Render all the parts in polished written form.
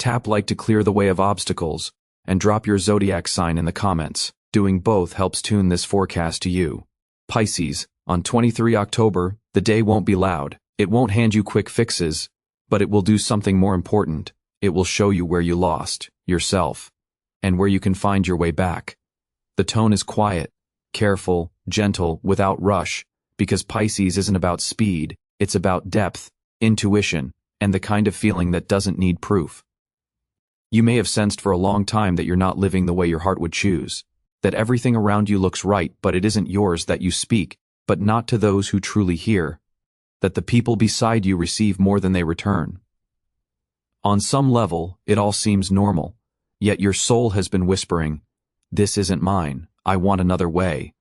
Tap like to clear the way of obstacles, and drop your zodiac sign in the comments. Doing both helps tune this forecast to you. Pisces, on 23 October, the day won't be loud. It won't hand you quick fixes, but it will do something more important. It will show you where you lost yourself, and where you can find your way back. The tone is quiet, careful, gentle, without rush, because Pisces isn't about speed, it's about depth, intuition, and the kind of feeling that doesn't need proof. You may have sensed for a long time that you're not living the way your heart would choose, that everything around you looks right but it isn't yours, that you speak, but not to those who truly hear, that the people beside you receive more than they return. On some level, it all seems normal, yet your soul has been whispering, "This isn't mine, I want another way."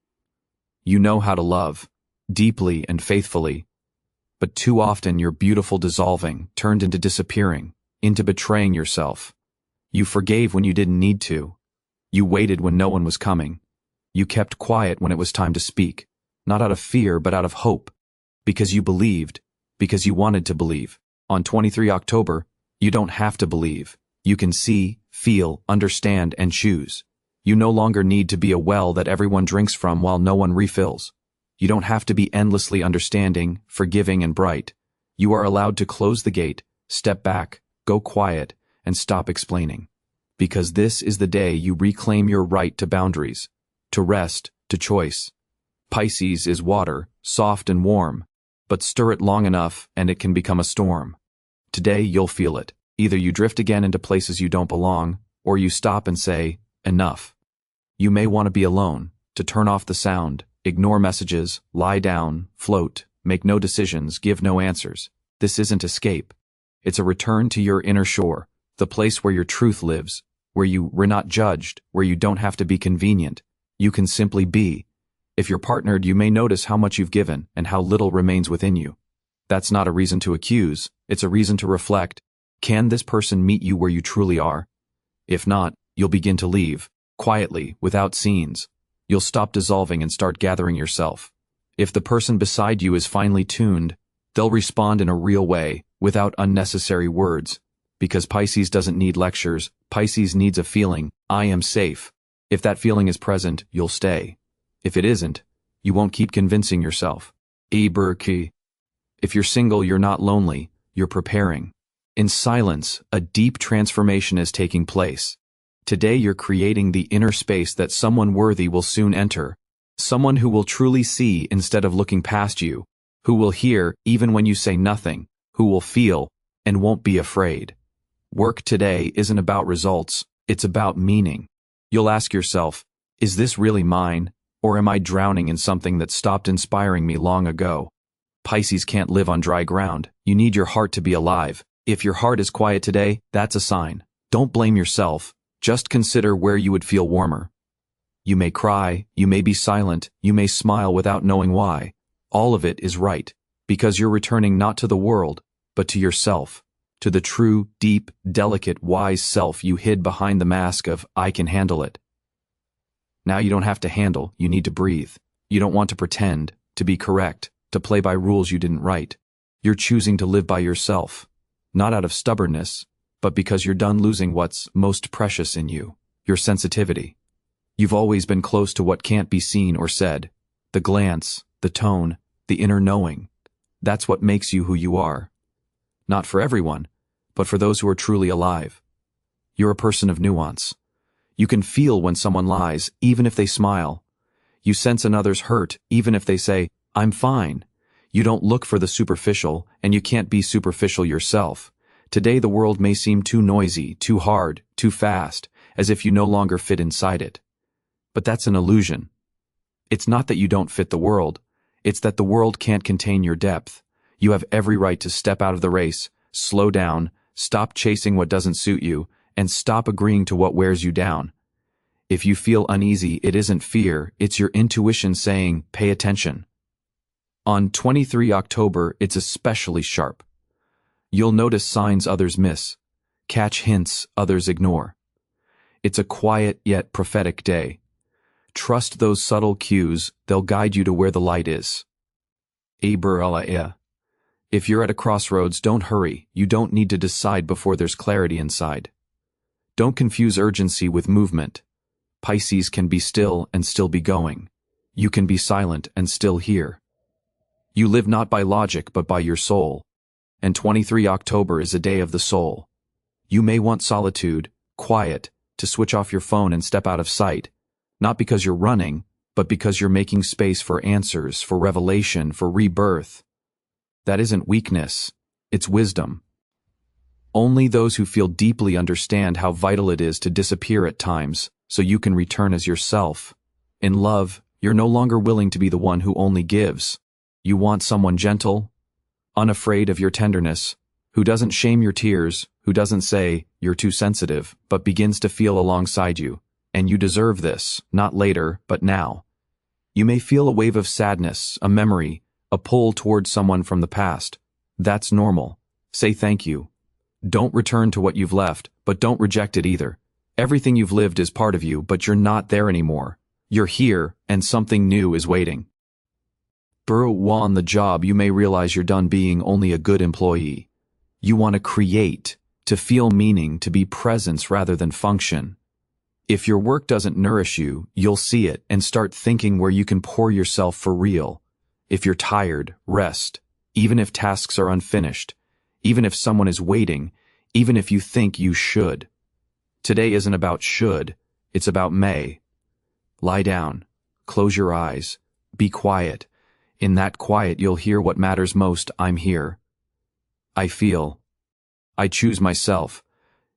You know how to love, deeply and faithfully, but too often you're beautiful dissolving, turned into disappearing, into betraying yourself. You forgave when you didn't need to. You waited when no one was coming. You kept quiet when it was time to speak, not out of fear but out of hope, because you believed, because you wanted to believe. On 23 October, you don't have to believe. You can see, feel, understand, and choose. You no longer need to be a well that everyone drinks from while no one refills. You don't have to be endlessly understanding, forgiving, and bright. You are allowed to close the gate, step back, go quiet, and stop explaining. Because this is the day you reclaim your right to boundaries, to rest, to choice. Pisces is water, soft and warm, but stir it long enough and it can become a storm. Today you'll feel it. Either you drift again into places you don't belong, or you stop and say, enough. You may want to be alone, to turn off the sound, ignore messages, lie down, float, make no decisions, give no answers. This isn't escape. It's a return to your inner shore, the place where your truth lives, where you were not judged, where you don't have to be convenient. You can simply be. If you're partnered, you may notice how much you've given and how little remains within you. That's not a reason to accuse, it's a reason to reflect. Can this person meet you where you truly are? If not, you'll begin to leave, quietly, without scenes. You'll stop dissolving and start gathering yourself. If the person beside you is finely tuned, they'll respond in a real way, without unnecessary words. Because Pisces doesn't need lectures, Pisces needs a feeling, I am safe. If that feeling is present, you'll stay. If it isn't, you won't keep convincing yourself. If you're single, you're not lonely, you're preparing. In silence, a deep transformation is taking place. Today you're creating the inner space that someone worthy will soon enter. Someone who will truly see instead of looking past you, who will hear even when you say nothing, who will feel and won't be afraid. Work today isn't about results, it's about meaning. You'll ask yourself, is this really mine, or am I drowning in something that stopped inspiring me long ago? Pisces can't live on dry ground. You need your heart to be alive. If your heart is quiet today, that's a sign. Don't blame yourself. Just consider where you would feel warmer. You may cry, you may be silent, you may smile without knowing why. All of it is right, because you're returning not to the world, but to yourself, to the true, deep, delicate, wise self you hid behind the mask of, I can handle it. Now you don't have to handle, you need to breathe. You don't want to pretend, to be correct, to play by rules you didn't write. You're choosing to live by yourself, not out of stubbornness, but because you're done losing what's most precious in you, your sensitivity. You've always been close to what can't be seen or said. The glance, the tone, the inner knowing. That's what makes you who you are. Not for everyone, but for those who are truly alive. You're a person of nuance. You can feel when someone lies, even if they smile. You sense another's hurt, even if they say, I'm fine. You don't look for the superficial, and you can't be superficial yourself. Today the world may seem too noisy, too hard, too fast, as if you no longer fit inside it. But that's an illusion. It's not that you don't fit the world, it's that the world can't contain your depth. You have every right to step out of the race, slow down, stop chasing what doesn't suit you, and stop agreeing to what wears you down. If you feel uneasy, it isn't fear, it's your intuition saying, pay attention. On 23 October, it's especially sharp. You'll notice signs others miss, catch hints others ignore. It's a quiet yet prophetic day. Trust those subtle cues, they'll guide you to where the light is. If you're at a crossroads, don't hurry. You don't need to decide before there's clarity inside. Don't confuse urgency with movement. Pisces can be still and still be going. You can be silent and still hear. You live not by logic but by your soul. And 23 October is a day of the soul. You may want solitude, quiet, to switch off your phone and step out of sight. Not because you're running, but because you're making space for answers, for revelation, for rebirth. That isn't weakness, it's wisdom. Only those who feel deeply understand how vital it is to disappear at times, so you can return as yourself. In love, you're no longer willing to be the one who only gives. You want someone gentle, unafraid of your tenderness, who doesn't shame your tears, who doesn't say, "You're too sensitive," but begins to feel alongside you. And you deserve this, not later, but now. You may feel a wave of sadness, a memory, a pull towards someone from the past. That's normal. Say thank you. Don't return to what you've left, but don't reject it either. Everything you've lived is part of you, but you're not there anymore. You're here, and something new is waiting. While on the job, you may realize you're done being only a good employee. You want to create, to feel meaning, to be presence rather than function. If your work doesn't nourish you, you'll see it and start thinking where you can pour yourself for real. If you're tired, rest, even if tasks are unfinished, even if someone is waiting, even if you think you should. Today isn't about should, it's about may. Lie down, close your eyes, be quiet. In that quiet you'll hear what matters most. I'm here. I feel. I choose myself.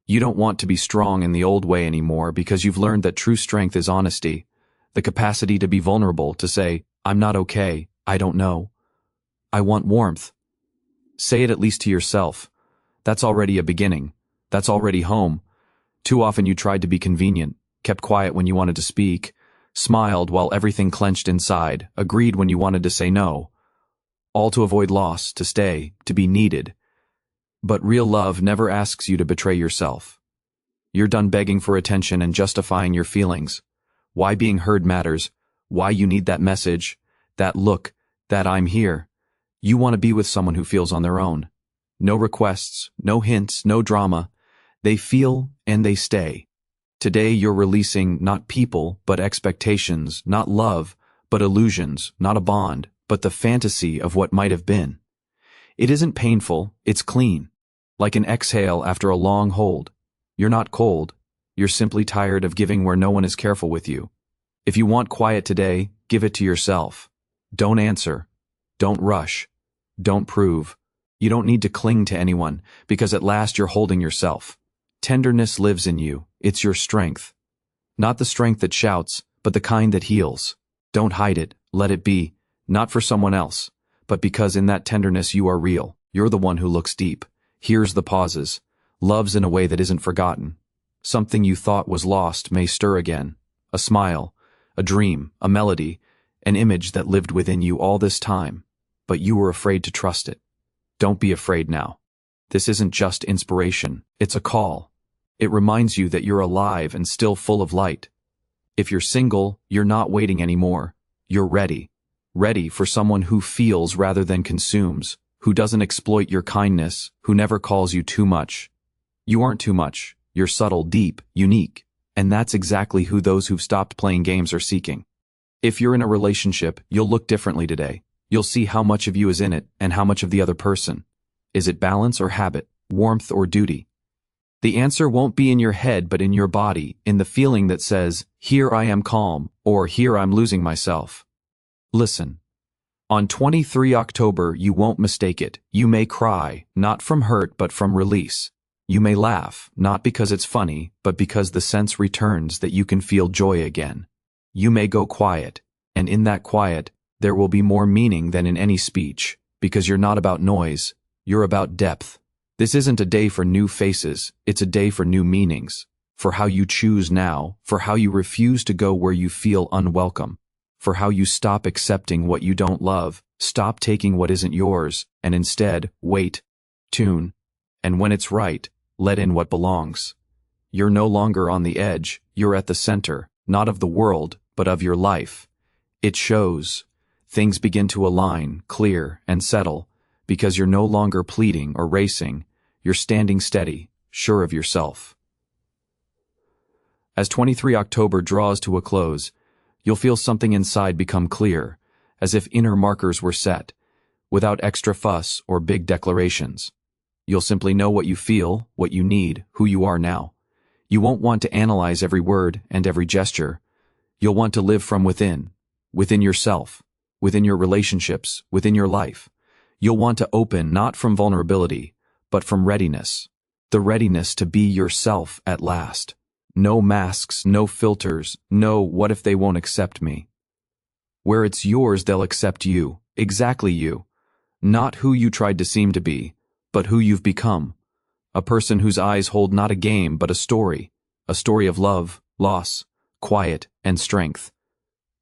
You don't want to be strong in the old way anymore because you've learned that true strength is honesty, the capacity to be vulnerable, to say, "I'm not okay, I don't know. I want warmth." Say it at least to yourself. That's already a beginning. That's already home. Too often you tried to be convenient, kept quiet when you wanted to speak, smiled while everything clenched inside, agreed when you wanted to say no. All to avoid loss, to stay, to be needed. But real love never asks you to betray yourself. You're done begging for attention and justifying your feelings. Why being heard matters, why you need that message, that look, that "I'm here." You want to be with someone who feels on their own. No requests, no hints, no drama. They feel and they stay. Today you're releasing not people, but expectations, not love, but illusions, not a bond, but the fantasy of what might have been. It isn't painful, it's clean. Like an exhale after a long hold. You're not cold. You're simply tired of giving where no one is careful with you. If you want quiet today, give it to yourself. Don't answer. Don't rush. Don't prove. You don't need to cling to anyone, because at last you're holding yourself. Tenderness lives in you. It's your strength. Not the strength that shouts, but the kind that heals. Don't hide it. Let it be. Not for someone else, but because in that tenderness you are real. You're the one who looks deep, hears the pauses, loves in a way that isn't forgotten. Something you thought was lost may stir again. A smile, a dream, a melody, an image that lived within you all this time, but you were afraid to trust it. Don't be afraid now. This isn't just inspiration, it's a call. It reminds you that you're alive and still full of light. If you're single, you're not waiting anymore. You're ready. Ready for someone who feels rather than consumes, who doesn't exploit your kindness, who never calls you too much. You aren't too much. You're subtle, deep, unique. And that's exactly who those who've stopped playing games are seeking. If you're in a relationship, you'll look differently today. You'll see how much of you is in it and how much of the other person. Is it balance or habit, warmth or duty? The answer won't be in your head but in your body, in the feeling that says, "Here I am calm," or "Here I'm losing myself." Listen. On 23 October, you won't mistake it. You may cry, not from hurt but from release. You may laugh, not because it's funny, but because the sense returns that you can feel joy again. You may go quiet, and in that quiet, there will be more meaning than in any speech, because you're not about noise, you're about depth. This isn't a day for new faces, it's a day for new meanings, for how you choose now, for how you refuse to go where you feel unwelcome, for how you stop accepting what you don't love, stop taking what isn't yours, and instead, wait, tune, and when it's right, let in what belongs. You're no longer on the edge, you're at the center, not of the world, but of your life. It shows. Things begin to align, clear, and settle. because you're no longer pleading or racing, you're standing steady, sure of yourself. As 23 October draws to a close, you'll feel something inside become clear, as if inner markers were set, without extra fuss or big declarations. You'll simply know what you feel, what you need, who you are now. You won't want to analyze every word and every gesture. You'll want to live from within yourself, within your relationships, within your life. You'll want to open not from vulnerability, but from readiness. The readiness to be yourself at last. No masks, no filters, no what if they won't accept me. Where it's yours, they'll accept you, exactly you. Not who you tried to seem to be, but who you've become. A person whose eyes hold not a game but a story of love, loss, quiet, and strength.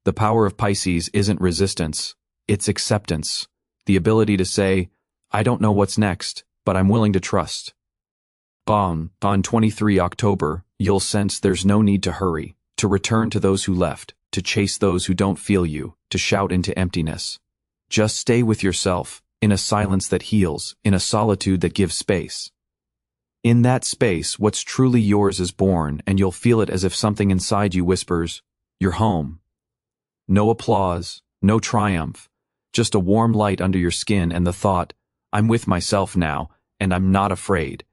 The power of Pisces isn't resistance, it's acceptance. The ability to say, I don't know what's next, but I'm willing to trust. On 23 October, you'll sense there's no need to hurry, to return to those who left, to chase those who don't feel you, to shout into emptiness. Just stay with yourself, in a silence that heals, in a solitude that gives space. In that space, what's truly yours is born, and you'll feel it as if something inside you whispers, you're home. No applause, no triumph, just a warm light under your skin and the thought, I'm with myself now, and I'm not afraid.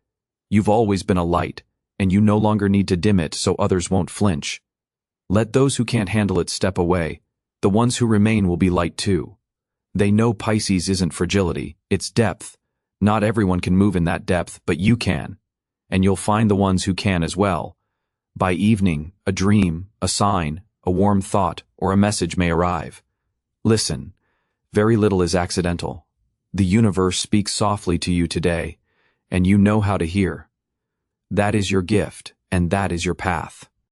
You've always been a light, and you no longer need to dim it so others won't flinch. Let those who can't handle it step away. The ones who remain will be light too. They know Pisces isn't fragility, it's depth. Not everyone can move in that depth, but you can. And you'll find the ones who can as well. By evening, a dream, a sign, a warm thought, or a message may arrive. Listen, very little is accidental. The universe speaks softly to you today, and you know how to hear. That is your gift, and that is your path.